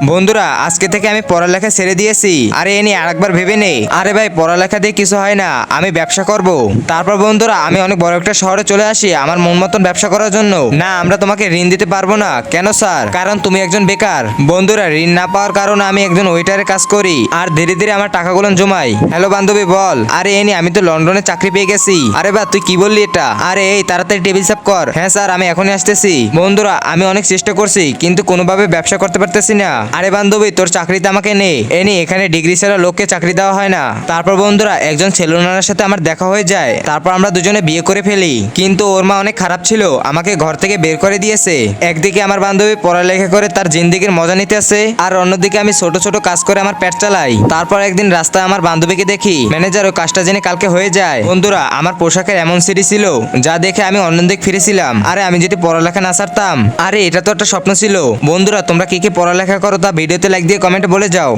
বন্ধুরা আজকে থেকে আমি পড়ালেখা ছেড়ে দিয়েছি। আরে এ নিয়ে আরেকবার ভেবে নেই। আরে ভাই পড়ালেখা দিয়ে কিছু হয় না, আমি ব্যবসা করব। তারপর বন্ধুরা আমি অনেক বড় একটা শহরে চলে আসি আমার মন মতন ব্যবসা করার জন্য। না আমরা তোমাকে ঋণ দিতে পারবো না। কেন স্যার? কারণ তুমি একজন বেকার। বন্ধুরা ঋণ না পাওয়ার কারণে আমি একজন ওয়েটারের কাজ করি আর ধীরে ধীরে আমার টাকাগুলো জমাই। হ্যালো বান্ধবী বল। আরে এ নিয়ে আমি তো লন্ডনে চাকরি পেয়ে গেছি। আরে বা তুই কি বললি এটা? আরে এই তাড়াতাড়ি টেবিল সাফ কর। হ্যাঁ স্যার আমি এখনই আসতেছি। বন্ধুরা আমি অনেক চেষ্টা করছি কিন্তু কোনোভাবে ব্যবসা করতে পারতেছি না। আরে বান্ধবী তোর চাকরিতে আমাকে নে। এখানে ডিগ্রি ছাড়া লোককে চাকরি দেওয়া হয় না। তারপর বন্ধুরা একজন ছেলের সাথে আমার দেখা হয়ে যায়। তারপর আমরা দুজনে বিয়ে করে ফেলি। কিন্তু ওর মা অনেক খারাপ ছিল, আমাকে ঘর থেকে বের করে দিয়েছে। একদিকে আমার বান্ধবী পড়ালেখা করে তার জিন্দেগির মজা নিতে আছে, আর অন্যদিকে আমি ছোট ছোট কাজ করে আমার পেট চালাই। তারপর একদিন রাস্তায় আমার বান্ধবীকে দেখি, ম্যানেজার ও কাজটা জেনে কালকে হয়ে যায়। বন্ধুরা আমার পোশাকের এমন সিঁড়ি ছিল যা দেখে আমি অন্যদিক ফিরেছিলাম। আরে আমি যদি পড়ালেখা না ছাড়তাম। আরে এটা তো একটা স্বপ্ন ছিল। বন্ধুরা তোমরা কি কি পড়ালেখা করো তা ভিডিওতে লাইক দিয়ে কমেন্টে বলে যাও।